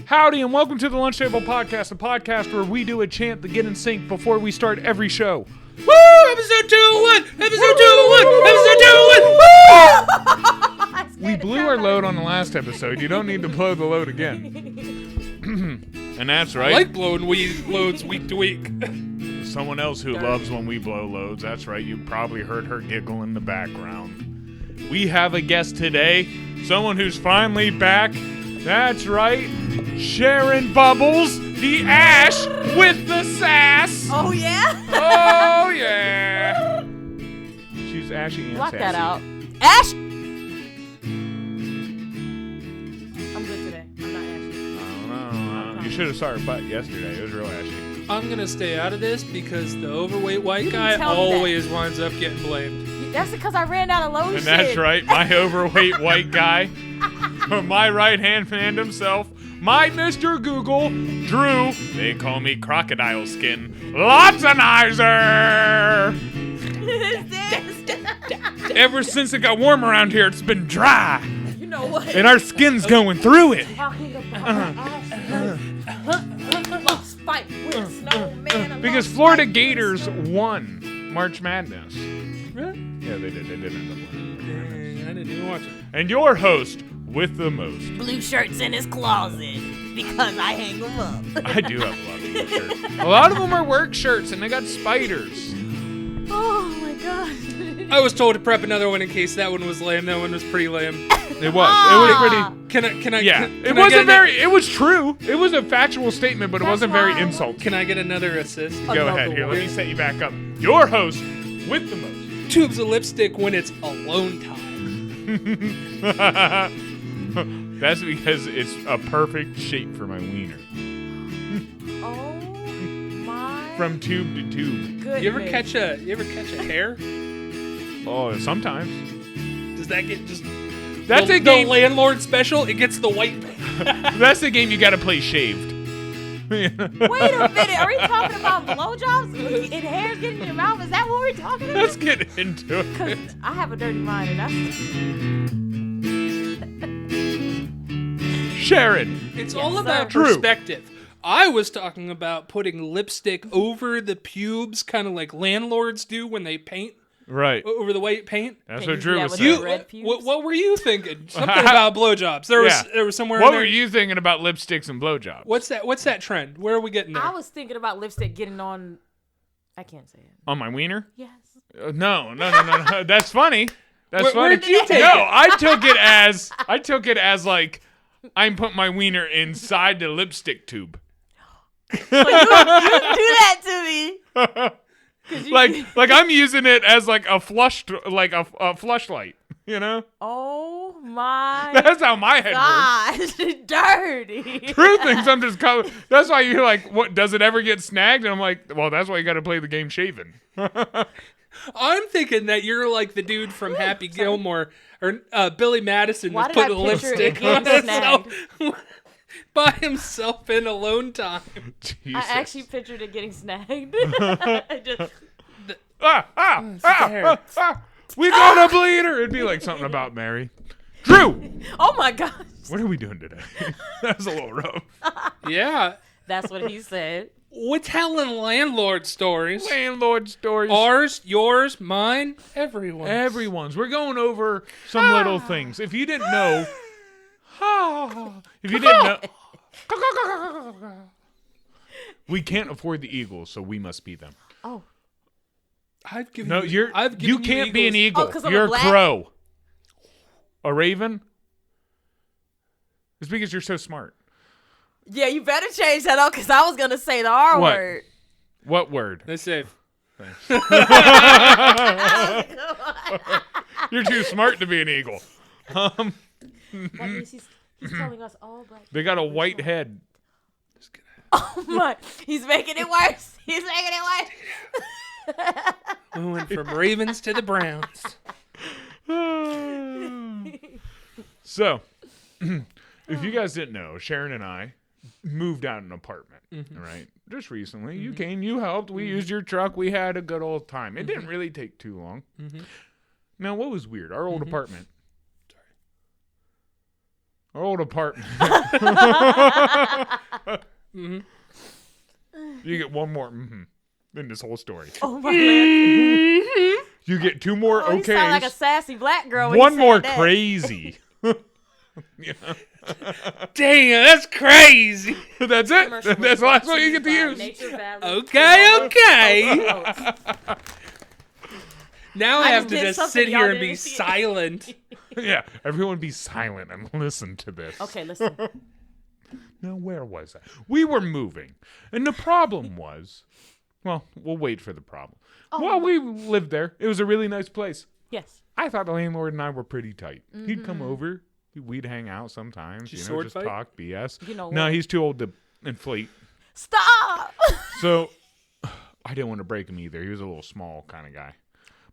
Howdy and welcome to the Lunch Table Podcast, a podcast where we do a chant to get in sync before we start every show. Woo! Episode 201! Episode 201! Episode 201! Woo! We blew our load on the last episode. You don't need to blow the load again. And that's right. I like blowing loads week to week. Someone else who loves when we blow loads. That's right. You probably heard her giggle in the background. We have a guest today. Someone who's finally back. That's right. Sharon Bubbles, the Ash with the sass. Oh, yeah? Oh, yeah. She's ashy and Block sassy. that out. Ash! I'm good today. I'm not ashy. I don't know. You should have saw her butt yesterday. It was real ashy. I'm gonna stay out of this because the overweight white You guy didn't tell me that. always winds up getting blamed. That's because I ran out of load And shit. that's right, my overweight white guy, my right-hand man himself, my Mr. Google, Drew, they call me Crocodile Skin, Lotsenizer! Ever since it got warm around here, it's been dry, You know what? and our skin's going through it. Talking about lost fight with a snowman. Because Florida Gators won March Madness. Really? Yeah, they did. They did end up winning. Dang, I didn't even watch it. And your host with the most. Blue shirts in his closet because I hang them up. I do have a lot of blue shirts. A lot of them are work shirts, and they got spiders. Oh my god. I was told to prep another one in case that one was lame. That one was pretty lame. It was. It was pretty. Can I? Yeah. Can It I wasn't get very. It was true. It was a factual statement, but it That's wasn't very why I insult. Can I get another assist? Go ahead. Here, let me set you back up. Your host with the most. Tubes of lipstick when it's alone time. That's because it's a perfect shape for my wiener. Oh my. From tube to tube. goodness. You ever catch a hair? Oh, sometimes. Does that get just? That's the a game. Landlord special. It gets the white. That's the game you got to play shaved. Wait a minute. Are we talking about blowjobs and hairs getting in your mouth? Is that what we're talking about? Let's get into it. Because I have a dirty mind, and that's... Sharon. It's Yes, all sir. about True. perspective. I was talking about putting lipstick over the pubes, kind of like landlords do when they paint Right. over the white paint. That's Can what you Drew do that was with saying. your red pubes? What were you thinking? Something about blowjobs. There was somewhere. What in there. were you thinking about lipsticks and blowjobs? What's that trend? Where are we getting there? I was thinking about lipstick getting on... I can't say it. On my wiener? Yes. No. That's funny. That's funny. Where'd you take no, it? I took it as like I'm putting my wiener inside the lipstick tube. So you do that to me. like I'm using it as like a flashlight, you know? Oh my That's how my head works. gosh. Dirty. True things I'm just calling. That's why you're like, what, does it ever get snagged? And I'm like, well, that's why you got to play the game shaven. I'm thinking that you're like the dude from Happy Gilmore or Billy Madison Why was did I putting picture it lipstick getting on snagged? himself by himself in alone time. Jesus. I actually pictured it getting snagged. I just... We got a bleeder. It'd be like something about Mary. Drew, Oh my gosh. what are we doing today? That was a little rough. Yeah. That's what he said. We're telling landlord stories. Landlord stories. Ours, yours, mine, everyone's. Everyone's. We're going over some little things. If you didn't know, we can't afford the Eagles, so we must be them. Oh. I've given No, you, I've given you can't be an Eagles. eagle. 'cause I'm You're a black? a crow. A raven? It's because you're so smart. Yeah, you better change that up because I was going to say the R What? word. What word? That's safe. You're too smart to be an eagle. That means he's telling us all black. They got a white head. Oh my. He's making it worse. He's making it worse. We went from Ravens to the Browns. So, if you guys didn't know, Sharon and I moved out an apartment, right? Just recently. You came, you helped, we used your truck, we had a good old time. It didn't really take too long. Now, what was weird? Our old apartment. Our old apartment. Mm-hmm. You get one more in this whole story. Oh my man. You get two more Oh, you sound like a okays. sassy black girl. When One you more said that. crazy. Damn, that's crazy. That's it. Commercial was That's the last brought one you get to by use. Nature Valley. Okay. Oats. Now I I have just to did just something sit y'all here and didn't be see. silent. Yeah, everyone be silent and listen to this. Okay, listen. Now, where was I? We were moving. And the problem was, well, we'll wait for the problem. Well, we lived there. It was a really nice place. Yes. I thought the landlord and I were pretty tight. He'd come over. We'd hang out sometimes. you You know, sword just fight? talk BS. You know No, what? he's too old to inflate. Stop. So I didn't want to break him either. He was a little small kind of guy.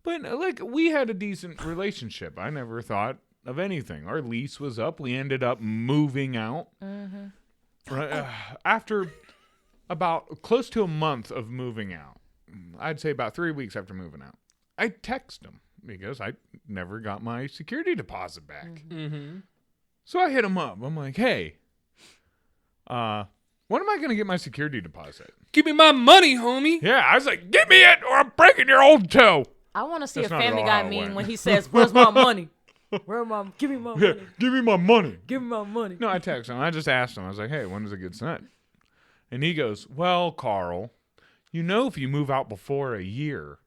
But like we had a decent relationship. I never thought of anything. Our lease was up. We ended up moving out. Right, after about close to a month of moving out, I'd say about 3 weeks after moving out, I text him because I never got my security deposit back. Mm-hmm. So I hit him up. I'm like, hey, when am I going to get my security deposit? Give me my money, homie. Yeah, I was like, give me it or I'm breaking your old toe. I want to see That's a not at Family all Guy how it meme went. when he says, "Where's my money? Give me my Yeah, money. give me my money. Give me my money." No, I texted him. I just asked him. I was like, hey, when does it get sent? And he goes, well, Carl, you know if you move out before a year,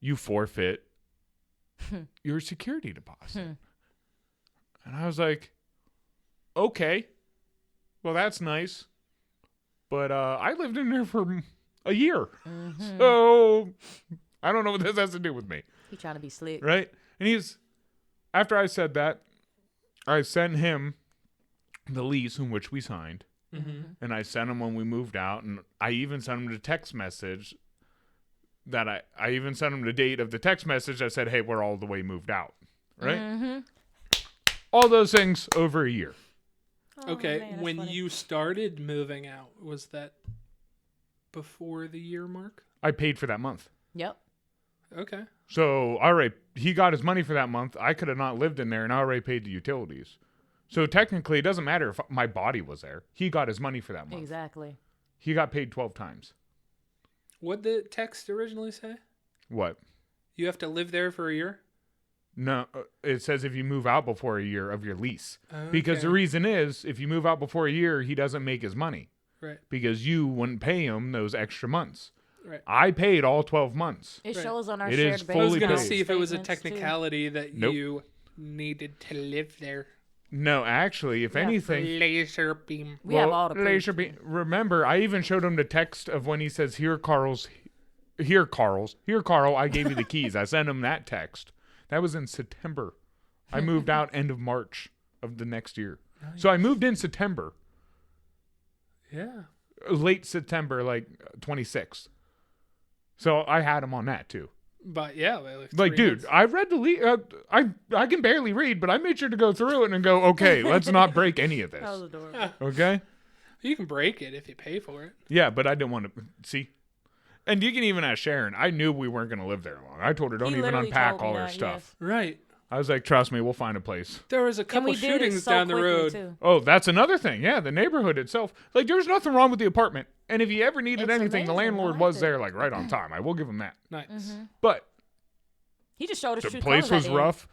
you forfeit your security deposit. And I was like, okay, well, that's nice. But I lived in there for a year. So I don't know what this has to do with me. He trying to be slick. Right? And after I said that, I sent him the lease in which we signed. And I sent him when we moved out. And I even sent him the text message that I even sent him the date of the text message that said, hey, we're all the way moved out. Right? All those things over a year. Oh, Okay, man, that's when funny. you started moving out, was that before the year mark? I paid for that month. Yep. Okay. So, all right, he got his money for that month. I could have not lived in there, and I already paid the utilities. So technically, it doesn't matter if my body was there. He got his money for that month. Exactly. He got paid 12 times. What'd the text originally say? What? You have to live there for a year? No, it says if you move out before a year of your lease. Because Okay. the reason is, if you move out before a year, he doesn't make his money. Right. Because you wouldn't pay him those extra months. Right. I paid all 12 months. It Right. shows on our It shared is bank I was fully going to paid. see if it was a statements, too. technicality that Nope. you needed to live there. No, actually, if Yeah. anything... Laser beam. We have all the proof. laser beam. Remember, I even showed him the text of when he says, here, Carl, I gave you the keys. I sent him that text. That was in September. I moved out end of March of the next year. So I moved in September, Yeah. late September, like 26th. So I had him on that too. But yeah, Like, 3 dude, months. I read the I can barely read, but I made sure to go through it and go, okay, let's not break any of That was this. adorable. Okay? You can break it if you pay for it. Yeah, but I didn't want to see. And you can even ask Sharon. I knew we weren't going to live there long. I told her, don't He even literally unpack told me all her that, stuff. Right. I was like, trust me, we'll find a place. There was a And couple we did it shootings so down the quickly, road. too. Oh, that's another thing. Yeah, the neighborhood itself. Like, there's nothing wrong with the apartment. And if you ever needed It's anything, the amazing. I landlord liked was it. there, like, right on time. I will give him that. Nice. But He just showed us the true place colors was at the end. rough.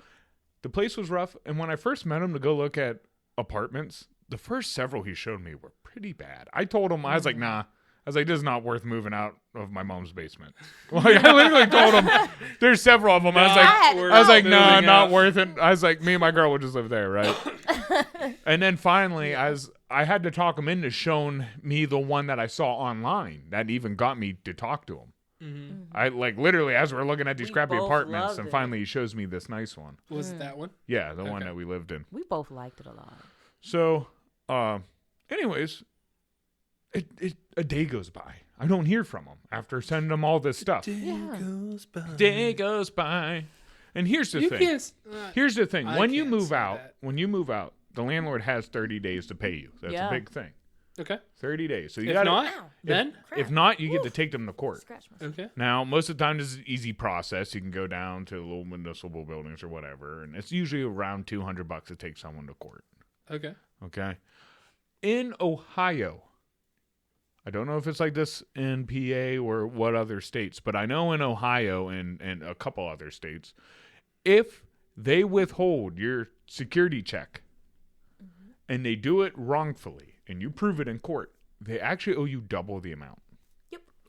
The place was rough. And when I first met him to go look at apartments, the first several he showed me were pretty bad. I told him, I was like, nah. I was like, this is not worth moving out of my mom's basement. Like, I literally told him, there's several of them. I was like, nah, Moving not out. worth it. I was like, me and my girl would just live there, right? And then finally, I had to talk him into showing me the one that I saw online that even got me to talk to him. I like literally as we're looking at these We crappy both apartments, loved and it. finally he shows me this nice one. Was it that one? Yeah, the one Okay. that we lived in. We both liked it a lot. So, anyways, a day goes by. I don't hear from him after sending him all this stuff. Yeah. Goes by. Day goes by, and here's the You thing. can't. Here's the thing. I When you can't move say out, that. the landlord has 30 days to pay you. That's Yeah. a big thing. Okay. 30 days. So you If got not, Ow. then If not, you get to take them to court. Scratch myself. okay. Now, most of the time, this is an easy process. You can go down to little municipal buildings or whatever, and it's usually around $200 to take someone to court. Okay. Okay. In Ohio, I don't know if it's like this in PA or what other states, but I know in Ohio and a couple other states, if they withhold your security check and they do it wrongfully and you prove it in court, they actually owe you double the amount.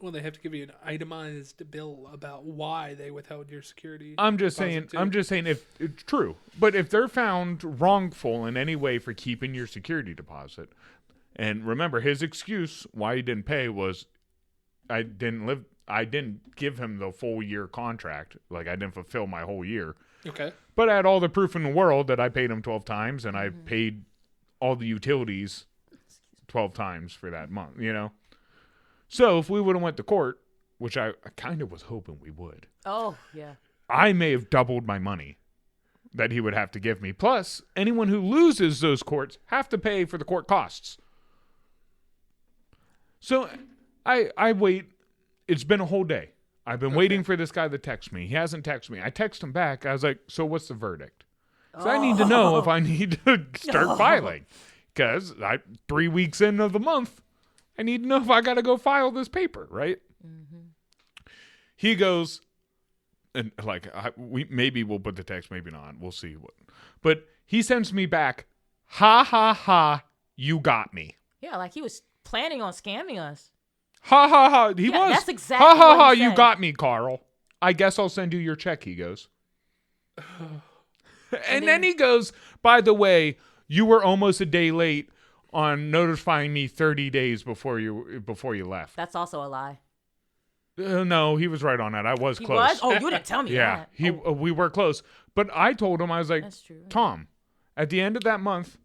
Well, they have to give you an itemized bill about why they withheld your security. I'm just saying if it's true. But if they're found wrongful in any way for keeping your security deposit, and remember his excuse why he didn't pay was I didn't give him the full year contract. Like I didn't fulfill my whole year. Okay. But I had all the proof in the world that I paid him 12 times and I paid all the utilities 12 times for that month, you know? So if we would have went to court, which I kind of was hoping we would. Oh, yeah. I may have doubled my money that he would have to give me. Plus, anyone who loses those courts have to pay for the court costs. So I wait. It's been a whole day. I've been waiting for this guy to text me. He hasn't texted me. I text him back. I was like, so what's the verdict? So I need to know if I need to start filing. Because 3 weeks into the month, I need to know if I got to go file this paper, right? Mm-hmm. He goes, and like, maybe we'll put the text, maybe not. We'll see. But he sends me back, ha, ha, ha, you got me. Yeah, like he was planning on scamming us. Ha, ha, ha. He was. That's exactly ha, ha, what ha, he you said. got me, Carl. I guess I'll send you your check, he goes. And then he goes, by the way, you were almost a day late on notifying me 30 days before you left. That's also a lie. No, he was right on that. I was He close. was? Oh, you didn't tell me Yeah, that. we were close. But I told him, I was like, That's true. Tom, at the end of that month,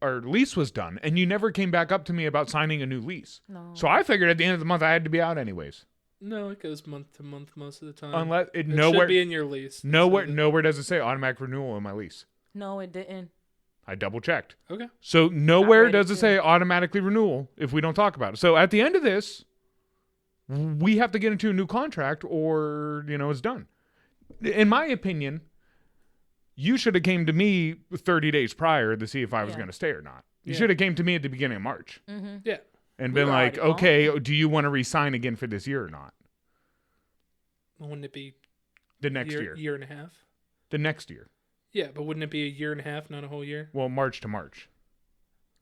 our lease was done, and you never came back up to me about signing a new lease. No. So I figured at the end of the month I had to be out anyways. No, it goes month to month most of the time. Unless it nowhere should be in your lease. nowhere does it say automatic renewal in my lease. No, it didn't. I double checked. Okay. So nowhere read it does it too. say automatically renewal if we don't talk about it. So at the end of this, we have to get into a new contract or, it's done. In my opinion, you should have came to me 30 days prior to see if I was going to stay or not. You should have came to me at the beginning of March. Mm-hmm. Yeah. And We been were like, already okay, do you want to re-sign again for this year or not? Wouldn't it be The next year. year and a half? The next year. Yeah, but wouldn't it be a year and a half, not a whole year? Well, March to March.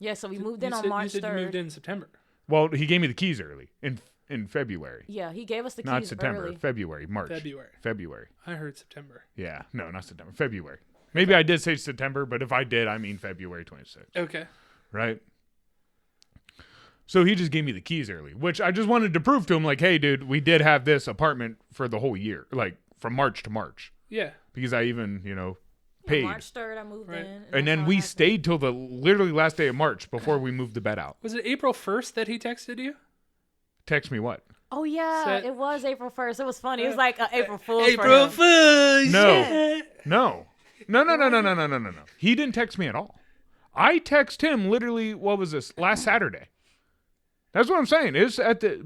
Yeah, so we moved in You on said- March You said 3rd. you moved in September. Well, he gave me the keys early in February. Yeah, he gave us the keys Not September. early. February. March. February. I heard September. Yeah. No, not September. February. Maybe I did say September, but if I did, I mean February 26th. Okay. Right? So he just gave me the keys early, which I just wanted to prove to him, like, hey, dude, we did have this apartment for the whole year, like from March to March. Yeah. Because I even, Yeah, paid. March 3rd, I moved Right. in. And that's then how it we happened. stayed till the literally last day of March before we moved the bed out. Was it April 1st that he texted you? Text me what? Oh, yeah, Set- it was April 1st. It was funny. It was like April Fool's for April him. Fool's! No. No. No. He didn't text me at all. I text him literally, what was this, last Saturday. That's what I'm saying. It's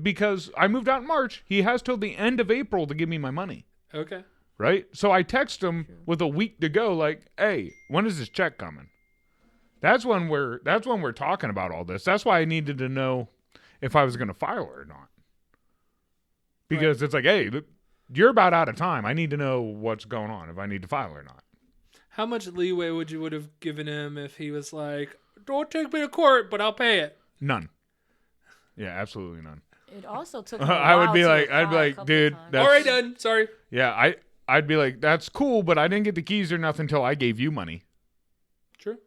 because I moved out in March. He has till the end of April to give me my money. Okay. Right? So I text him with a week to go, like, hey, when is this check coming? That's when we're talking about all this. That's why I needed to know if I was going to file or not. Because it's like, hey, you're about out of time. I need to know what's going on, if I need to file or not. How much leeway would have given him if he was like, don't take me to court, but I'll pay it? None. Yeah, absolutely none. It also took me a I would while be to like, apply I'd be a like, couple dude, of times. that's, All right, done. Sorry. yeah, I'd be like, that's cool, but I didn't get the keys or nothing until I gave you money. True.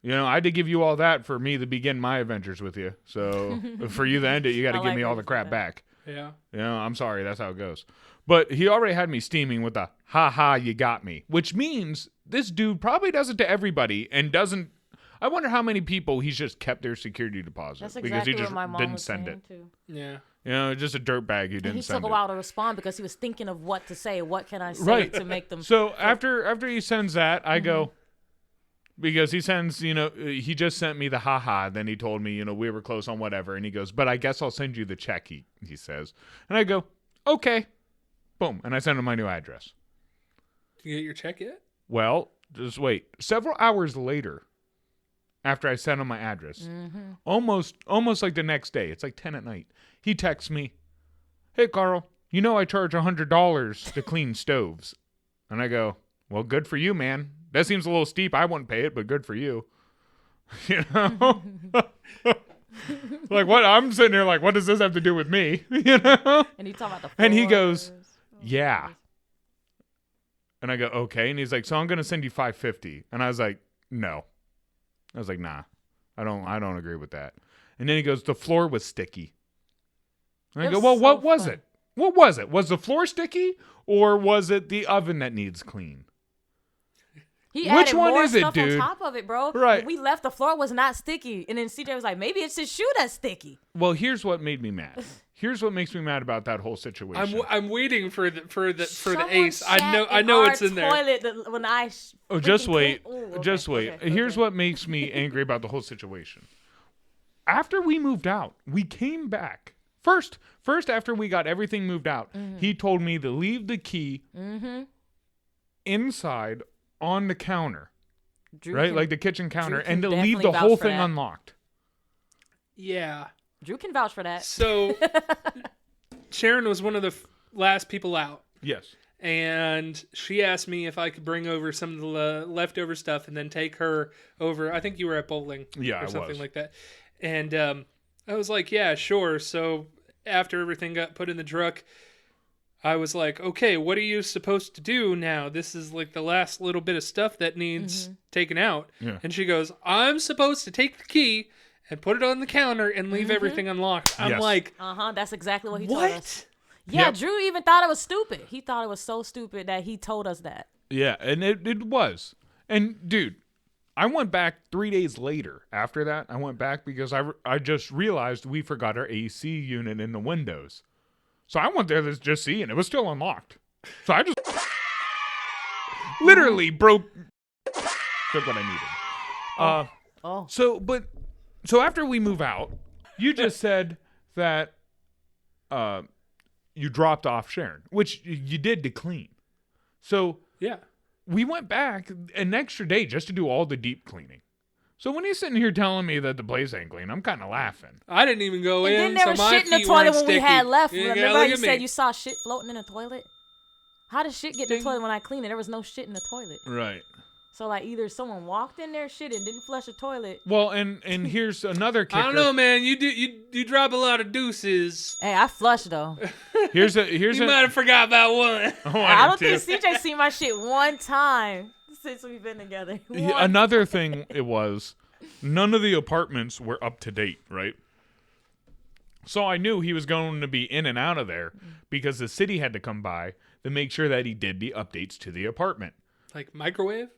I had to give you all that for me to begin my adventures with you. So for you to end it, you got to I give like me all when the you say crap that. back. Yeah. I'm sorry. That's how it goes. But he already had me steaming with the, ha ha, you got me. Which means this dude probably does it to everybody and doesn't. I wonder how many people he's just kept their security deposit. That's because exactly he just what my mom didn't was send saying, it. too. Yeah. Just a dirtbag who And didn't he send took a it. while to respond because he was thinking of what to say. What can I say Right. to make them... So after he sends that, I go, because he sends, he just sent me the haha. Then he told me, we were close on whatever. And he goes, but I guess I'll send you the check, he says. And I go, okay. Boom. And I send him my new address. You get your check yet? Well, just wait. Several hours later, after I sent him my address, almost like the next day, it's like 10 at night, he texts me, "Hey, Carl, you know I charge $100 to clean stoves." And I go, "Well, good for you, man. That seems a little steep. I wouldn't pay it, but good for you." You know? Like, what? I'm sitting there like, what does this have to do with me? You know? And he talking about the floors. And he goes, "Yeah." And I go, "Okay." And he's like, "So I'm going to send you $550." And I was like, "No." I was like, "Nah, I don't agree with that." And then he goes, "The floor was sticky." And I go, "Well, what was it? What was it? Was the floor sticky or was it the oven that needs clean?" He Which added one more is it, stuff dude? on top of it, bro. Right. When we left, the floor was not sticky. And then CJ was like, maybe it's his shoe that's sticky. Well, here's what made me mad. Here's what makes me mad about that whole situation. I'm waiting for the Someone ace. I shat know our it's in there. toilet when I Oh, just freaking wait. clean- Ooh, okay, Just wait. okay, Here's okay. what makes me angry about the whole situation. After we moved out, we came back. First after we got everything moved out, he told me to leave the key inside on the counter, Drew right? can- Like the kitchen counter, can and to leave definitely the whole vouch for thing that. unlocked. Yeah. Drew can vouch for that. So Sharon was one of the last people out, Yes. and she asked me if I could bring over some of the leftover stuff and then take her over. I think you were at bowling, Yeah, or I something was. like that. And I was like, "Yeah, sure." So after everything got put in the truck, I was like, "Okay, what are you supposed to do now? This is like the last little bit of stuff that needs taken out." Yeah. And she goes, "I'm supposed to take the key and put it on the counter and leave everything unlocked." I'm Yes. like, That's exactly what he told us. "What?" Yeah, Yep. Drew even thought it was stupid. He thought it was so stupid that he told us that. Yeah, and it was. And dude, I went back 3 days later. After that, I went back because I just realized we forgot our AC unit in the windows. So I went there to just see, and it was still unlocked. So I just literally took what I needed. So after we move out, you just said that you dropped off Sharon, which you did to clean. So Yeah. we went back an extra day just to do all the deep cleaning. So when he's sitting here telling me that the place ain't clean, I'm kind of laughing. I didn't even go And in, then there so was my shit in the feet toilet weren't when we sticky. had left. You Remember gotta how look you at said me. you saw shit floating in the toilet? How did shit get in Ding. the toilet when I cleaned it? There was no shit in the toilet. Right. So like either someone walked in there, shit, and didn't flush the toilet. Well, and here's another kicker. I don't know, man. You drop a lot of deuces. Hey, I flushed though. Here's You might have forgot about one. I don't think CJ seen my shit one time since we've been together. One. Another thing it was, none of the apartments were up to date, right? So I knew he was going to be in and out of there because the city had to come by to make sure that he did the updates to the apartment. Like microwave?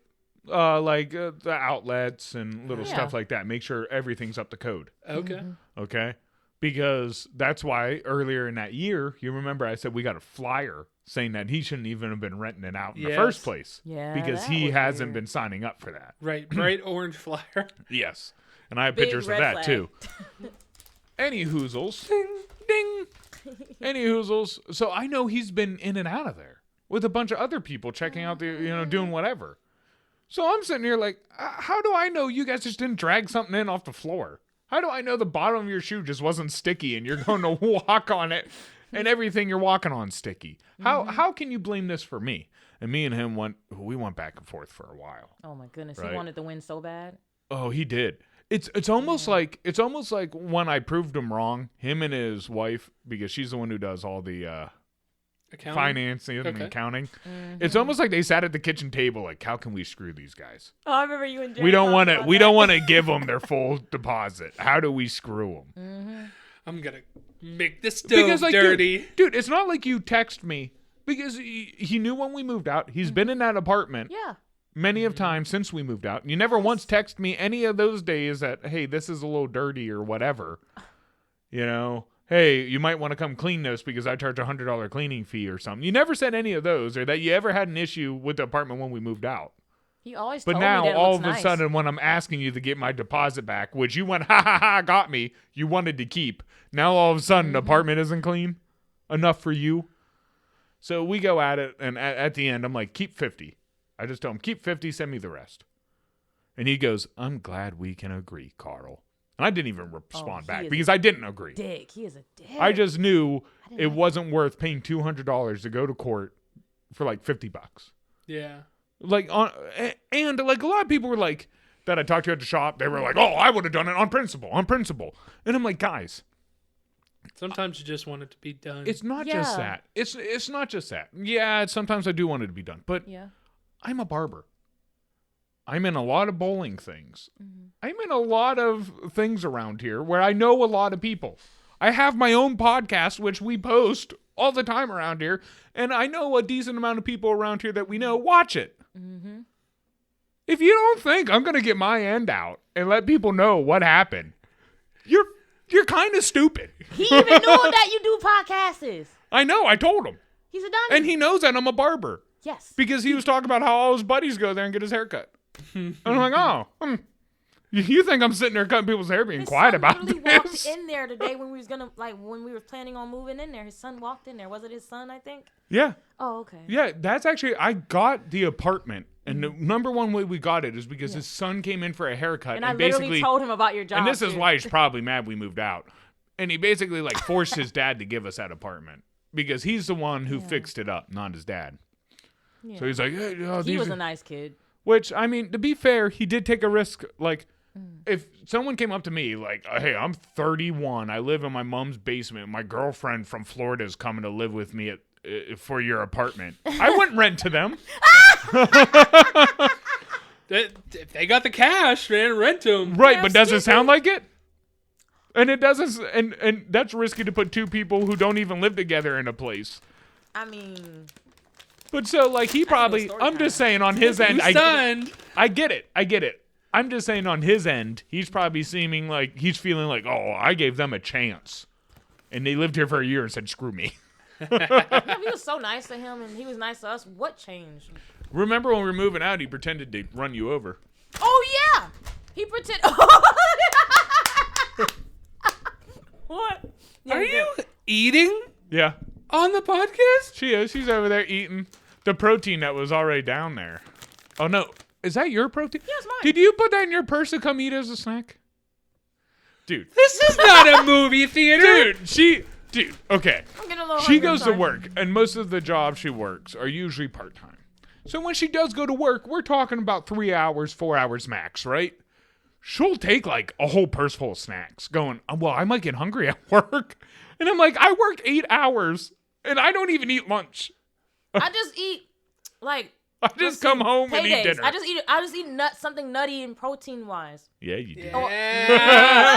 The outlets and little Yeah. stuff like that. Make sure everything's up to code. Okay. Okay? Because that's why earlier in that year, you remember I said we got a flyer saying that he shouldn't even have been renting it out in the Yes. first place. Yeah, Because that he was hasn't weird. been signing up for that. Right. Bright orange flyer. Yes. And I have Big pictures of red that flag. too. Any hoozles. Ding, ding. Any hoozles. So I know he's been in and out of there with a bunch of other people checking out doing whatever. So I'm sitting here like, how do I know you guys just didn't drag something in off the floor? How do I know the bottom of your shoe just wasn't sticky and you're going to walk on it and everything you're walking on sticky? How can you blame this for me? And me and him went back and forth for a while. Oh my goodness, Right. he wanted to win so bad. Oh, he did. It's almost like when I proved him wrong, him and his wife, because she's the one who does all the Accounting? financing and Okay. accounting. It's almost like they sat at the kitchen table like, how can we screw these guys? Oh, I remember you and Jay We don't want talking to. about We that. don't want to give them their full deposit. How do we screw them? I'm gonna make the stove Because like, dirty. dude, it's not like you text me because he knew when we moved out. He's been in that apartment Yeah. many of times since we moved out. You never once text me any of those days that, hey, this is a little dirty or whatever. You know, hey, you might want to come clean this because I charge $100 cleaning fee or something. You never said any of those or that you ever had an issue with the apartment when we moved out. He always But told now, me that it all looks of a nice. sudden, when I'm asking you to get my deposit back, which you went, ha ha ha, got me, you wanted to keep. Now, all of a sudden, the apartment isn't clean enough for you. So we go at it, and at the end, I'm like, keep 50. I just tell him, keep 50, send me the rest. And he goes, I'm glad we can agree, Carl. And I didn't even respond back because I didn't agree. Dick. He is a dick. I just knew it wasn't worth paying $200 to go to court for like $50. Yeah. Like and like a lot of people were like that I talked to at the shop, they were like, oh, I would have done it on principle. And I'm like, guys, sometimes you just want it to be done. it's not just that. It's not just that. Yeah, sometimes I do want it to be done, but I'm a barber. I'm in a lot of bowling things. I'm in a lot of things around here where I know a lot of people. I have my own podcast, which we post all the time around here, and I know a decent amount of people around here that we know watch it. If you don't think I'm going to get my end out and let people know what happened, you're kind of stupid. He even knew that you do podcasts. I know. I told him. He's a dummy. And he knows that I'm a barber. Yes. Because he was talking about how all his buddies go there and get his hair cut. And I'm like, oh, you think I'm sitting there cutting people's hair being quiet about this? His son walked in there today when we was when we were planning on moving in there. His son walked in there. Was it his son, I think? Yeah. Oh, okay. Yeah, that's actually, I got the apartment. And the number one way we got it is because his son came in for a haircut. And I literally told him about your job. And this is why he's probably mad we moved out. And he basically like forced his dad to give us that apartment. Because he's the one who fixed it up, not his dad. Yeah. So he's like, hey, he was a nice kid. Which, I mean, to be fair, he did take a risk. Like, if someone came up to me like, hey, I'm 31. I live in my mom's basement. My girlfriend from Florida is coming to live with me for your apartment. I wouldn't rent to them. If they got the cash, man, rent them. Right, but does it sound like it? And it doesn't. And that's risky to put two people who don't even live together in a place. I mean... But so, like, he probably, I'm just saying on his end, I get it. I'm just saying on his end, he's probably seeming like, he's feeling like, oh, I gave them a chance. And they lived here for a year and said, screw me. We was so nice to him and he was nice to us. What changed? Remember when we were moving out, he pretended to run you over. Oh, yeah. He pretended. What? Are you eating? Yeah. On the podcast? She is. She's over there eating the protein that was already down there. Oh, no. Is that your protein? Yeah, it's mine. Did you put that in your purse to come eat as a snack? Dude. This is not a movie theater. Dude, okay. I'm getting a little She goes to work, and most of the jobs she works are usually part-time. So when she does go to work, we're talking about 3 hours, 4 hours max, right? She'll take like a whole purse full of snacks going, well, I might get hungry at work. And I'm like, I work 8 hours, and I don't even eat lunch. I just eat, like... I just come home and eat dinner. I just eat something nutty and protein-wise. Yeah, you do. Yeah.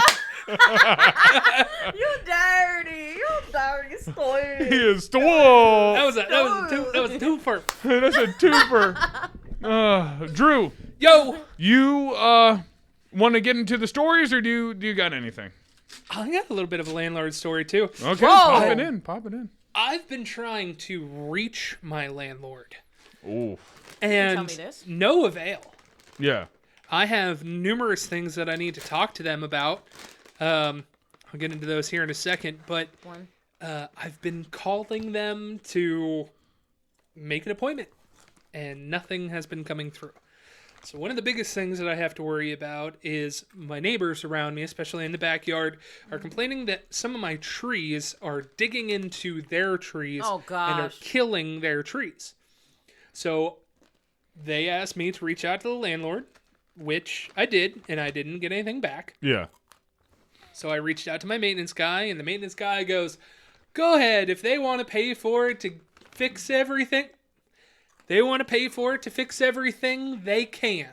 You dirty squid. He is whoa. That was a twofer. That's a twofer. Drew. Yo. You want to get into the stories, or do you got anything? I got a little bit of a landlord story too. Okay, pop it in. I've been trying to reach my landlord. Ooh. And tell me this? No avail. Yeah. I have numerous things that I need to talk to them about. I'll get into those here in a second, but I've been calling them to make an appointment, and nothing has been coming through. So one of the biggest things that I have to worry about is my neighbors around me, especially in the backyard, are complaining that some of my trees are digging into their trees and are killing their trees. So they asked me to reach out to the landlord, which I did, and I didn't get anything back. Yeah. So I reached out to my maintenance guy, and the maintenance guy goes, go ahead, if they want to pay for it to fix everything, they can.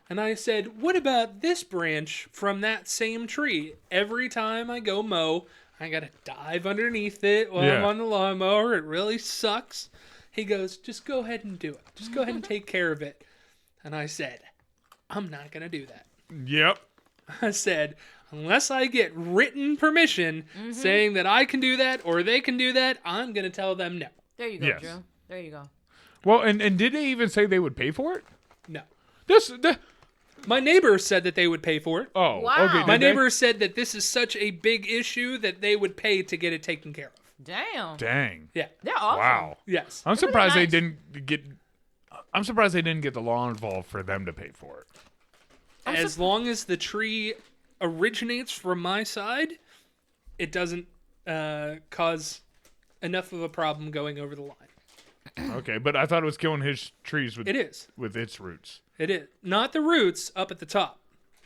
And I said, what about this branch from that same tree? Every time I go mow, I got to dive underneath it while I'm on the lawnmower. It really sucks. He goes, just go ahead and do it. Just go ahead and take care of it. And I said, I'm not going to do that. Yep. I said, unless I get written permission saying that I can do that or they can do that, I'm going to tell them no. There you go, Drew. There you go. Well, and did they even say they would pay for it? No. My neighbors said that they would pay for it. Oh, wow. Okay. My neighbors said that this is such a big issue that they would pay to get it taken care of. Damn. Dang. Yeah. They're awesome. Wow. Yes. I'm They're really surprised they nice. didn't get. I'm surprised they didn't get the law involved for them to pay for it. As long as the tree originates from my side, it doesn't cause enough of a problem going over the line. Okay, but I thought it was killing his trees with It is. with its roots. It is. Not the roots up at the top.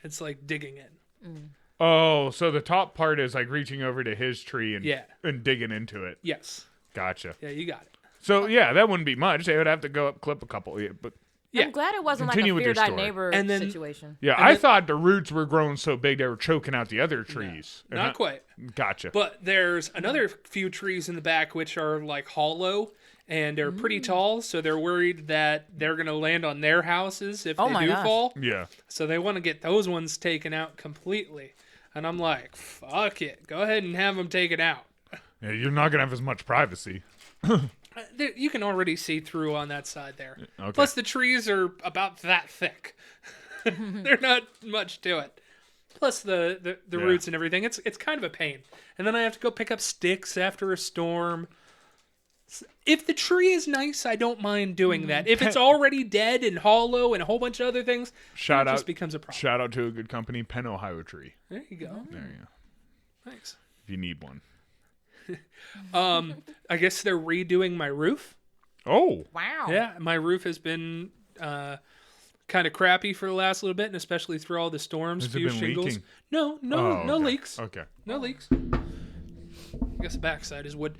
It's like digging in. Oh, so the top part is like reaching over to his tree and Yeah. and digging into it. Yes. Gotcha. Yeah, you got it. So yeah, that wouldn't be much. They would have to go up, clip a couple. Yeah, but Yeah. I'm glad it wasn't Continue like with a your fear thy story. neighbor And then- situation. yeah, And I then- thought the roots were growing so big they were choking out the other trees. And Not quite. Gotcha. But there's another few trees in the back which are like hollow and they're pretty tall, so they're worried that they're going to land on their houses if Oh they my do gosh. fall. yeah. So they want to get those ones taken out completely. And I'm like, fuck it. Go ahead and have them taken out. Yeah, you're not gonna have as much privacy. You can already see through on that side there. Okay. Plus, the trees are about that thick. They're not much to it. Plus, the Yeah. roots and everything. It's kind of a pain. And then I have to go pick up sticks after a storm. If the tree is nice, I don't mind doing that. If it's already dead and hollow and a whole bunch of other things, Shout it out. just becomes a problem. Shout out to a good company, Penn Ohio Tree. There you go. There you go. Thanks. If you need one. I guess they're redoing my roof. Oh. Wow. Yeah, my roof has been kind of crappy for the last little bit, and especially through all the storms. Has it few been shingles. leaking? No, Oh, no okay. leaks. Okay. No leaks. I guess the backside is wood.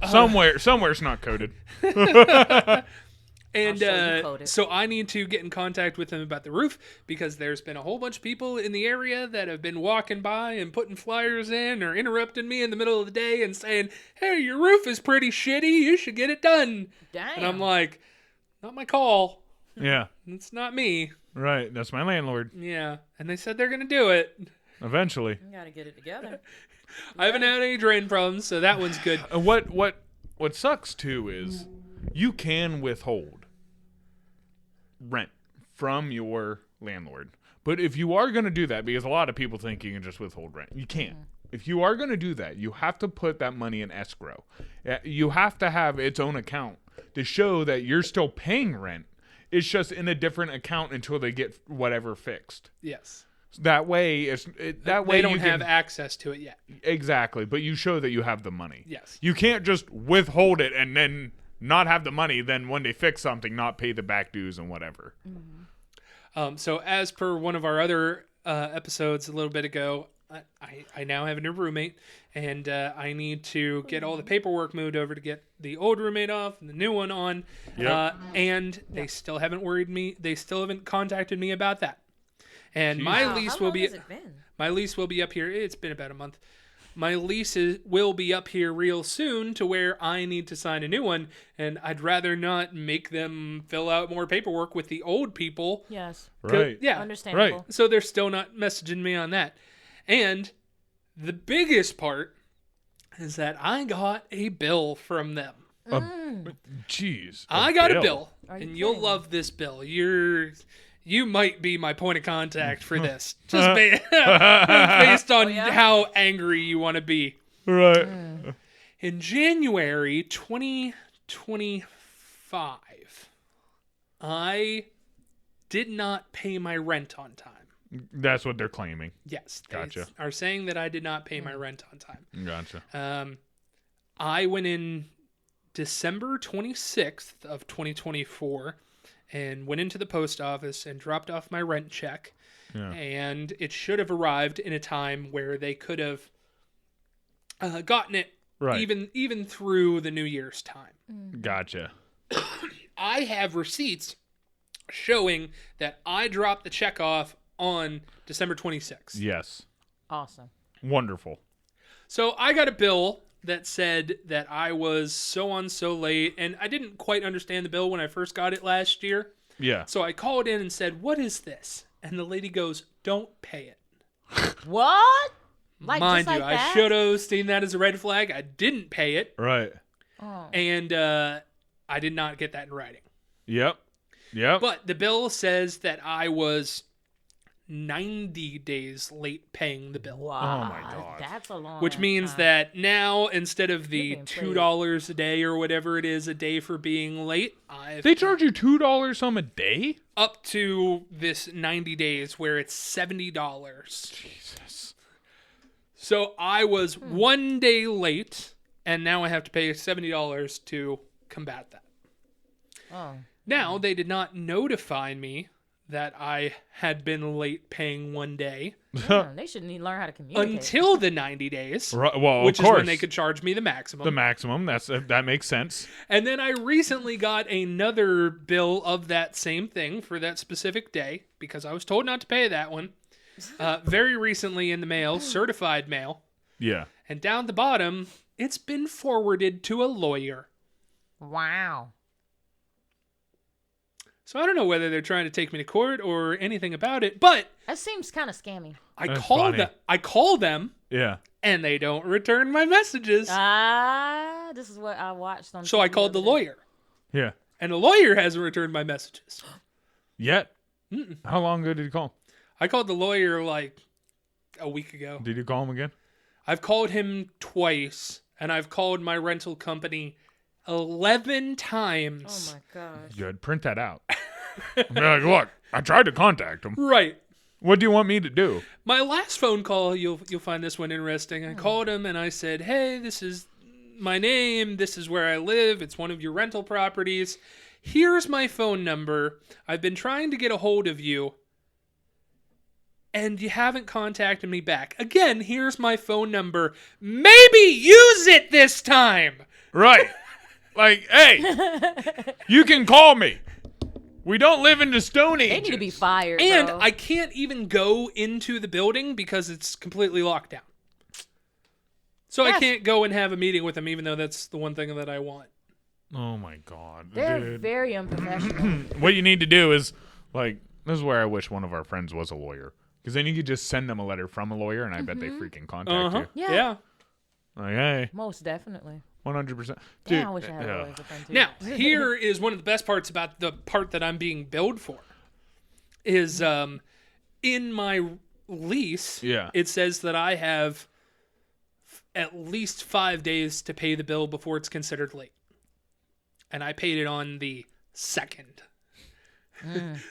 Somewhere's not coated. And show you code it. so I need to get in contact with them about the roof because there's been a whole bunch of people in the area that have been walking by and putting flyers in or interrupting me in the middle of the day and saying, "Hey, your roof is pretty shitty. You should get it done." Damn. And I'm like, "Not my call. Yeah. It's not me." Right. That's my landlord. Yeah. And they said they're going to do it. Eventually. You gotta get it together. I haven't had any drain problems, so that one's good. What sucks too is you can withhold rent from your landlord. But if you are going to do that, because a lot of people think you can just withhold rent, you can't. If you are going to do that, you have to put that money in escrow. You have to have its own account to show that you're still paying rent. It's just in a different account until they get whatever fixed. Yes. That way, They you don't can, have access to it yet. exactly. But you show that you have the money. Yes. You can't just withhold it and then not have the money. Then when they fix something, not pay the back dues and whatever. So as per one of our other episodes a little bit ago, I now have a new roommate, and I need to get all the paperwork moved over to get the old roommate off and the new one on. Yep. And they still haven't worried me. They still haven't contacted me about that. And my Wow, lease how will long be has it been? my lease will be up here. It's been about a month. My lease will be up here real soon to where I need to sign a new one, and I'd rather not make them fill out more paperwork with the old people. Yes. Right. Yeah. Understandable. Right. So they're still not messaging me on that. And the biggest part is that I got a bill from them. Jeez. I got a bill, Are you and you'll kidding? love this bill. You might be my point of contact for this, just based on yeah? how angry you want to be. Right. In January 2025, I did not pay my rent on time. That's what they're claiming. Yes, they Gotcha. are saying that I did not pay my rent on time. Gotcha. I went in December 26th of 2024 and went into the post office and dropped off my rent check. Yeah. And it should have arrived in a time where they could have gotten it Right. even through the New Year's time. Gotcha. I have receipts showing that I dropped the check off on December 26th. Yes. Awesome. Wonderful. So I got a bill that said that I was so late, and I didn't quite understand the bill when I first got it last year. Yeah. So I called in and said, "What is this?" And the lady goes, "Don't pay it." What? Like, Mind just you, like I that? should have seen that as a red flag. I didn't pay it, Right. Oh. and I did not get that in writing. Yep. Yep. But the bill says that I was 90 days late paying the bill. Wow. Oh my God. That's a long Which means time. that now, instead of the You're being played. $2 a day or whatever it is a day for being late, I've They charge you $2 some a day? up to this 90 days where it's $70. Jesus. So I was 1 day late, and now I have to pay $70 to combat that. Oh. Now, they did not notify me that I had been late paying 1 day Damn, they should need learn how to communicate. until the 90 days, Right, well, which of is course. when they could charge me the maximum. The maximum. That makes sense. And then I recently got another bill of that same thing for that specific day because I was told not to pay that one. Very recently in the mail, certified mail. Yeah. And down the bottom, it's been forwarded to a lawyer. Wow. So I don't know whether they're trying to take me to court or anything about it, but That seems kind of scammy. I That's call funny. I call them Yeah. and they don't return my messages. This is what I watched on. So I TV called the other day. lawyer, Yeah. and the lawyer hasn't returned my messages. Yet? How long ago did you call? I called the lawyer like a week ago. Did you call him again? I've called him twice, and I've called my rental company 11 times. Oh my gosh. Good. Print that out. Be like, look, I tried to contact him. Right. What do you want me to do? My last phone call, you'll find this one interesting. I called him and I said, "Hey, this is my name. This is where I live. It's one of your rental properties. Here's my phone number. I've been trying to get a hold of you, and you haven't contacted me back. Again, here's my phone number. Maybe use it this time." Right. Like, hey, you can call me. We don't live in the Stone Age. They need to be fired. And bro. I can't even go into the building because it's completely locked down. So I Yes. can't go and have a meeting with them, even though that's the one thing that I want. Oh my God, They're dude. very unprofessional. What you need to do is, like, this is where I wish one of our friends was a lawyer. Because then you could just send them a letter from a lawyer, and I bet they freaking contact you. Yeah. Yeah. Like, hey, Most definitely. 100%. Damn, Dude, I wish I had yeah. a lawyer as a friend too. Now, here is one of the best parts about the part that I'm being billed for. Is in my lease, Yeah. it says that I have at least 5 days to pay the bill before it's considered late. And I paid it on the 2nd.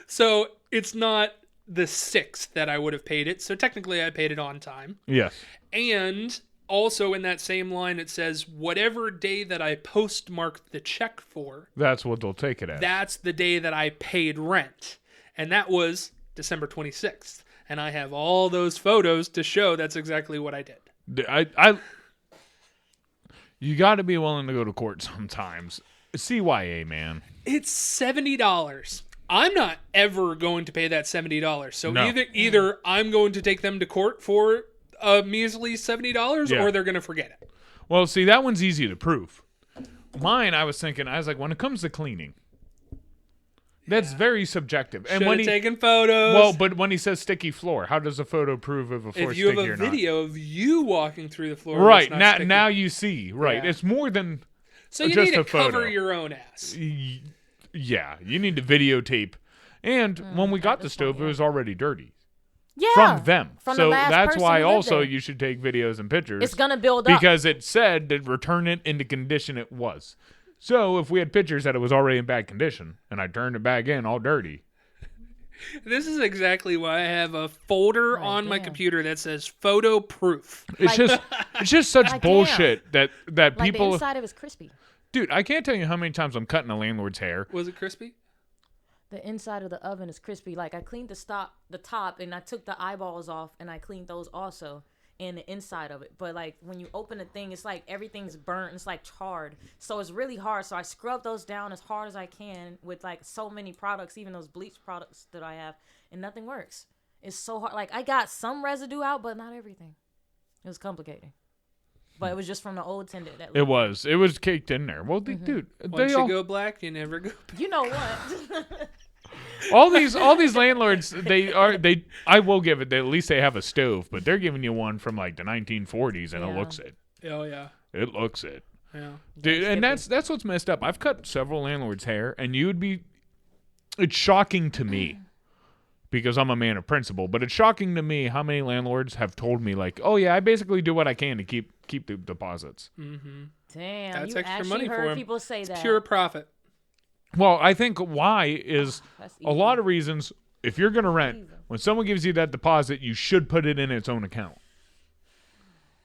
So it's not the 6th that I would have paid it. So technically I paid it on time. Yes. And also in that same line, it says whatever day that I postmarked the check for, That's what they'll take it as. that's the day that I paid rent. And that was December 26th. And I have all those photos to show that's exactly what I did. You got to be willing to go to court sometimes. CYA, man. It's $70. I'm not ever going to pay that $70. So No. either I'm going to take them to court for a measly $70 Yeah. or they're going to forget it. Well, see, that one's easy to prove. Mine, I was like, when it comes to cleaning, that's very subjective. And Should when have he, taken photos. well, but when he says sticky floor, how does a photo prove if a floor if you have sticky a or not? video of you walking through the floor, where Right it's not now, sticky. now you see. Right, Yeah. it's more than so you just need to a photo. cover your own ass. Yeah, you need to videotape. And when we got the stove, it was already dirty Yeah. from them. From the So last that's person why who lived also there. you should take videos and pictures. It's gonna build up. because it said to return it in the condition it was. So if we had pictures that it was already in bad condition and I turned it back in all dirty. This is exactly why I have a folder on my damn. computer that says photo proof. It's just such Like, bullshit that like people the inside of it's crispy. Dude, I can't tell you how many times I'm cutting a landlord's hair. Was it crispy? The inside of the oven is crispy. Like I cleaned the top, and I took the eyeballs off, and I cleaned those also, and the inside of it. But like when you open the thing, it's like everything's burnt. It's like charred, so it's really hard. So I scrub those down as hard as I can with like so many products, even those bleach products that I have, and nothing works. It's so hard. Like I got some residue out, but not everything. It was complicated. But it was just from the old tenant. It was caked in there. Well, dude, Once they all, you go black, you never go back. You know what? all these landlords, I will give it, at least they have a stove, but they're giving you one from like the 1940s and it Yeah. looks it. Oh, yeah. It looks it. Yeah. Dude, and that's what's messed up. I've cut several landlords' hair, and it's shocking to me because I'm a man of principle. But it's shocking to me how many landlords have told me, like, oh, yeah, I basically do what I can to keep the deposits. Mm-hmm. Damn, That's you extra actually money for heard him. people say It's that. pure profit. Well, I think why is That's a lot of reasons. If you're going to rent, when someone gives you that deposit, you should put it in its own account.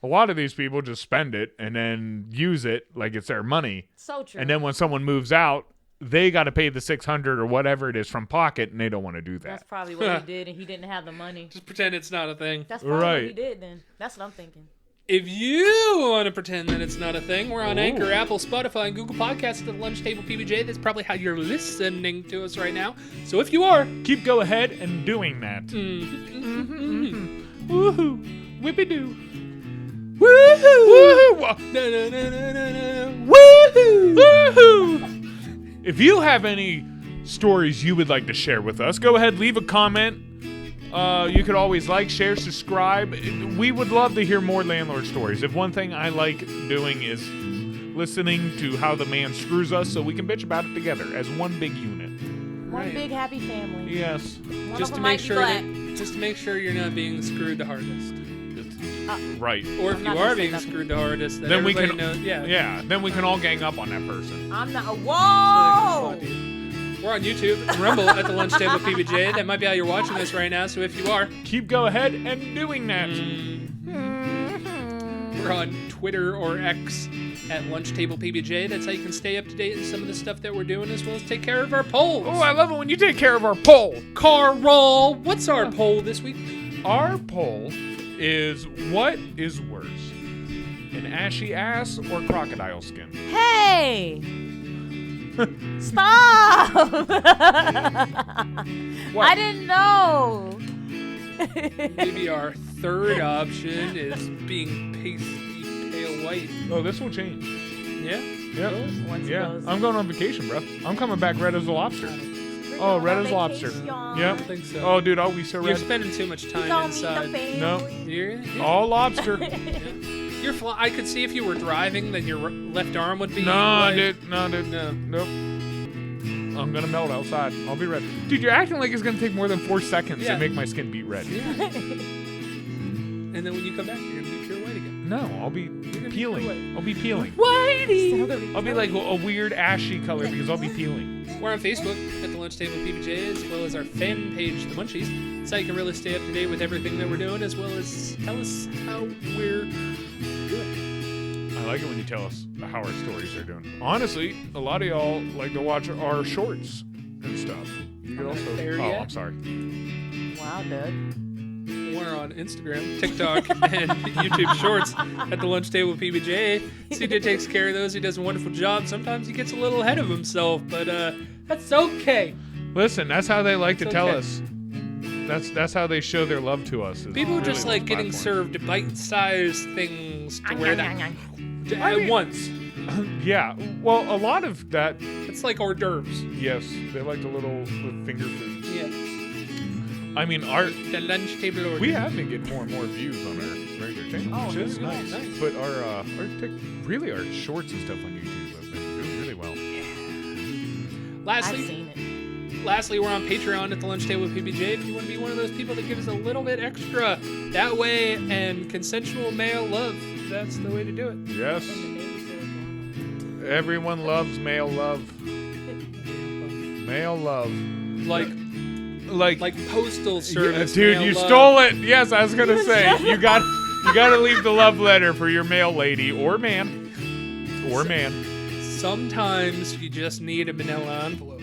A lot of these people just spend it and then use it like it's their money. So true. And then when someone moves out, they got to pay the $600 or whatever it is from pocket, and they don't want to do that. That's probably what he did, and he didn't have the money. Just pretend it's not a thing. That's probably Right. what he did then. That's what I'm thinking. If you want to pretend that it's not a thing, we're on Anchor, Apple, Spotify, and Google Podcasts at the Lunch Table PBJ. That's probably how you're listening to us right now. So if you are, Keep go ahead and doing that. Woohoo! Whippy-doo. woohoo! Woohoo! No, no, no, no, no, no. Woohoo! Woohoo! If you have any stories you would like to share with us, go ahead, leave a comment. You could always like, share, subscribe. We would love to hear more landlord stories. If one thing I like doing is listening to how the man screws us so we can bitch about it together as one big unit. One big happy family. Yes. One Just of to them make might be sure black. just to make sure you're not being screwed the hardest. Right. Or if I'm you not are gonna say being nothing. screwed the hardest, then Then we everybody can knows. Yeah. Yeah, then we can all gang up on that person. I'm not. Come Whoa! on, dude. We're on YouTube, Rumble at the Lunch Table PBJ. That might be how you're watching this right now. So if you are, Keep go ahead and doing that. we're on Twitter or X at Lunch Table PBJ. That's how you can stay up to date in some of the stuff that we're doing, as well as take care of our polls. Oh, I love it when you take care of our poll. Carl, what's our poll this week? Our poll is, what is worse, an ashy ass or crocodile skin? Hey! Stop! What? I didn't know. Maybe our third option is being pasty pale white. Oh, this will change. Yeah? Yep. Once it Yeah, goes- I'm going on vacation, bro. I'm coming back red as a lobster. Oh, red as lobster. Vacation. I Yep. don't think so. Oh, dude, I'll be so You're red. spending too much You time don't meet inside. the family. No. You're, All lobster. you're I could see if you were driving, then your left arm would be. No, like, dude. No, dude. No. Nope. I'm gonna melt outside. I'll be red. Dude, you're acting like it's gonna take more than 4 seconds Yeah. to make my skin beat red. Yeah. And then when you come back, you're gonna be pure white again. No, I'll be gonna be peeling. white. I'll be peeling. Whitey. I'll be like a weird ashy color because I'll be peeling. We're on Facebook at the Lunch Table PBJ, as well as our fan page, The Munchies. So you can really stay up to date with everything that we're doing, as well as tell us how we're doing. I like it when you tell us how our stories are doing. Honestly, a lot of y'all like to watch our shorts and stuff. You could I'm not also. there Oh, yet. I'm sorry. Wow, Doug. We're on Instagram, TikTok, and YouTube Shorts at the Lunch Table PBJ. CJ takes care of those. He does a wonderful job. Sometimes he gets a little ahead of himself, but that's okay. Listen, that's how they like to It's tell okay. us. That's how they show their love to us. is People really just like those getting platforms. served bite-sized things to wear that at once. Yeah. Well, a lot of that. It's like hors d'oeuvres. Yes, they like the little finger foods. Yeah. I mean, The Lunch Table order. we have been getting more and more views on our regular channel, Oh, which is really? nice. Nice. But our really our shorts and stuff on YouTube have been doing really well. I've Lastly, seen it. we're on Patreon at the Lunch Table PBJ. If you want to be one of those people that gives a little bit extra that way and consensual male love, that's the way to do it. Yes. Everyone loves male love. Male love. Like postal service. dude, male you love. stole it. Yes, I was gonna say you got to leave the love letter for your male lady or man, Sometimes you just need a manila envelope.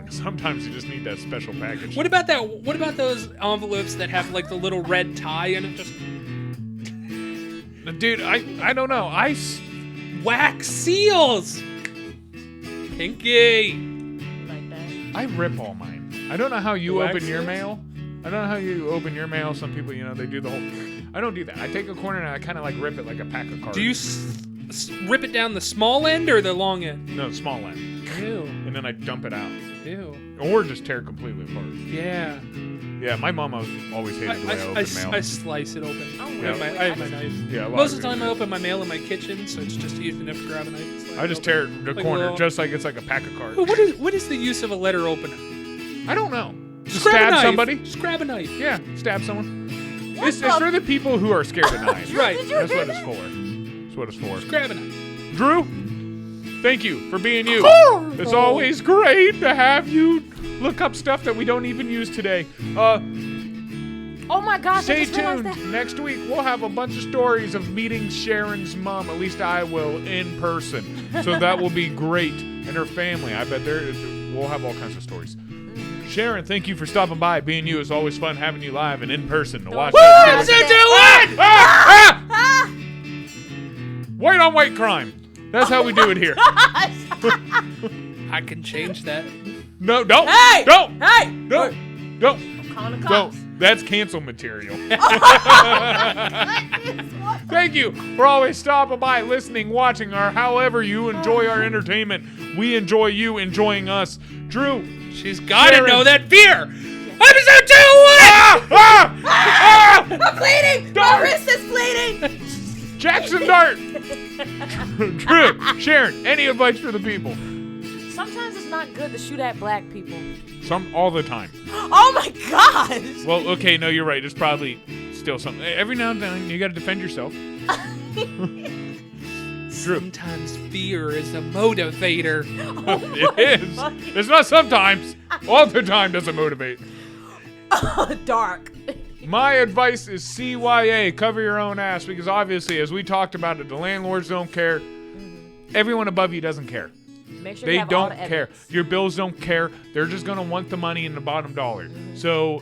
Sometimes you just need that special package. What about that? What about those envelopes that have like the little red tie in it? Just Dude, I don't know. wax seals. Kinky. Like that. I rip all mine. I don't know how you Wax open your seals? mail. I don't know how you open your mail. Some people, they do the whole. I don't do that. I take a corner and I kind of like rip it like a pack of cards. Do you rip it down the small end or the long end? No, small end. Ew. And then I dump it out. Ew. Or just tear it completely apart. Yeah. Yeah, my mom always hated the way I opened mail. I slice it open. Oh, Yeah. I have my knife. Yeah, a lot Most of the people time I do. open my mail in my kitchen, so it's just easy enough to grab a knife. and slice I just it tear the Like a corner little- just like it's like a pack of cards. open. What is the use of a letter opener? I don't know. Just grab a stab knife. somebody. Just grab a knife. Yeah, stab someone. It's for the people who are scared of knives. Right. That's what it's for. That's what it's for. Just grab a knife. Drew, thank you for being you. It's always great to have you look up stuff that we don't even use today. Oh my gosh! Stay I just realized tuned. that. Next week, we'll have a bunch of stories of meeting Sharon's mom. At least I will, in person. So that will be great. And her family. I bet we'll have all kinds of stories. Sharon, thank you for stopping by. Being you is always fun having you live and in person to watch. Woo! White on white crime. That's how we do it here. I can change that. No, don't. Hey! Don't. Hey! Don't. Don't. I'm calling the Don't. cops. That's cancel material. Thank you for always stopping by, listening, watching, or however you enjoy our entertainment. We enjoy you enjoying us. Drew. She's got to Sharon. know that fear. Episode 2 I'm bleeding! My wrist is bleeding! Jackson Dart. Drew. Sharon, any advice for the people? Sometimes it's not good to shoot at black people. All the time. Oh my gosh! Well, okay, no, you're right. It's probably still something. Every now and then, you got to defend yourself. Drew. Sometimes fear is a motivator. It is. It's not sometimes. All the time doesn't motivate. Dark. My advice is CYA. Cover your own ass. Because obviously, as we talked about it, the landlords don't care. Everyone above you doesn't care. Make sure They you have all don't the care. evidence. Your bills don't care. They're just going to want the money in the bottom dollar. So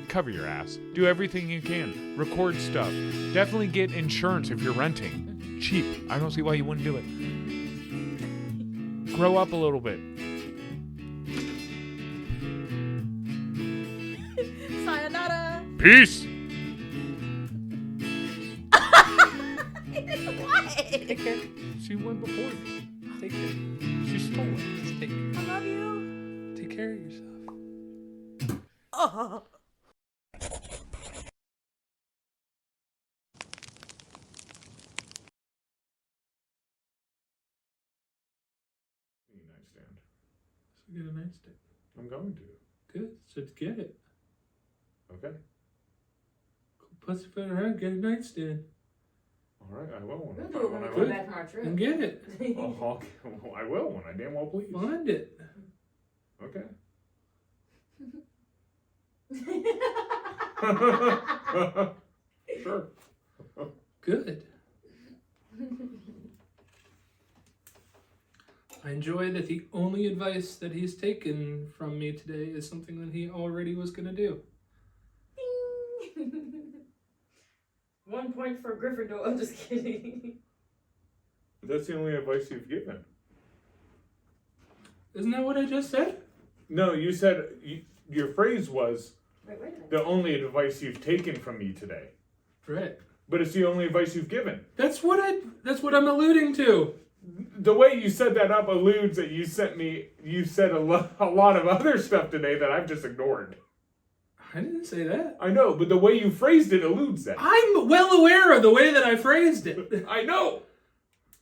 cover your ass. Do everything you can. Record stuff. Definitely get insurance if you're renting. Cheap. I don't see why you wouldn't do it. Grow up a little bit. Sayonara. Peace. What? Take care. She went before you. Take care. She stole it. Just take care. I love you. Take care of yourself. Oh. Nightstand. So get a nightstand. I'm going to. Good. So get it. Okay. Pussyfoot around. Get a nightstand. All right. I will We'll do it when we I come back from our trip. And get it. Oh, well, I will when I damn well please. Find it. Okay. Sure. Good. I enjoy that the only advice that he's taken from me today is something that he already was going to do. 1 point for Gryffindor. I'm just kidding. That's the only advice you've given. Isn't that what I just said? No, you said your phrase was Wait a minute. the only advice you've taken from me today. Right. But it's the only advice you've given. That's what I'm alluding to. The way you set that up alludes that you said a lot of other stuff today that I've just ignored. I didn't say that. I know, but the way you phrased it alludes that. I'm well aware of the way that I phrased it. I know.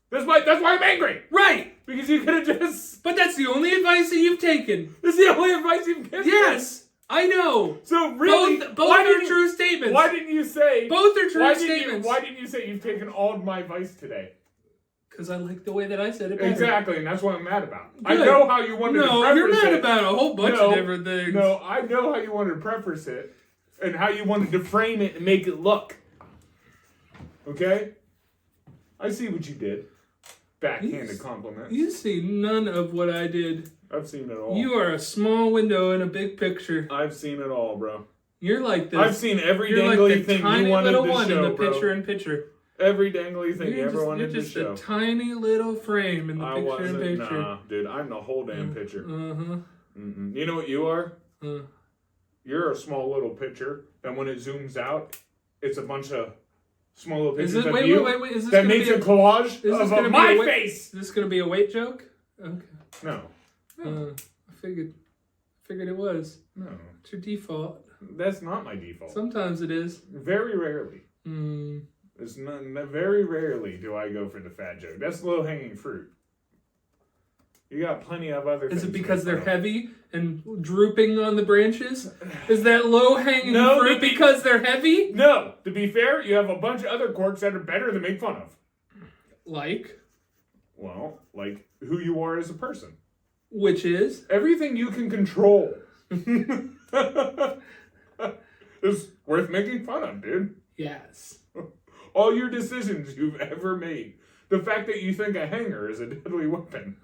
That's why I'm angry. Right. Because you could have just. But that's the only advice that you've taken. That's the only advice you've given. Yes. I know. So really, Both are true statements. Why didn't you say? Both are true statements. Why didn't you say you've taken all of my advice today? Because I like the way that I said it better. Exactly, and that's what I'm mad about. Good. I know how you wanted to preface it. No, you're mad about a whole bunch of different things. No, I know how you wanted to preface it and how you wanted to frame it and make it look. Okay? I see what you did. Backhanded compliment. You see none of what I did. I've seen it all. You are a small window in a big picture. I've seen it all, bro. You're like this. I've seen every You're dangly like the thing tiny you wanted little to one show, in the bro. picture. Every dangly thing you ever wanted to You're just show. a tiny little frame in the I picture wasn't. in picture. Nah, dude, I'm the whole damn picture. Uh-huh. Mm-mm. You know what you are? Uh. You're a small little picture, and when it zooms out, it's a bunch of small little pictures of wait, you wait. Is this that gonna makes be a collage of my face. Is this gonna be a weight joke? Okay. No. I figured it was. No. It's your default. That's not my default. Sometimes it is. Very rarely. Hmm. It's not, very rarely do I go for the fat joke. That's low-hanging fruit. You got plenty of other things. Is it because they're heavy and drooping on the branches? Is that low-hanging fruit because they're heavy? No. To be fair, you have a bunch of other quirks that are better to make fun of. Like? Well, like who you are as a person. Which is? Everything you can control. Is worth making fun of, dude. Yes. All your decisions you've ever made. The fact that you think a hanger is a deadly weapon.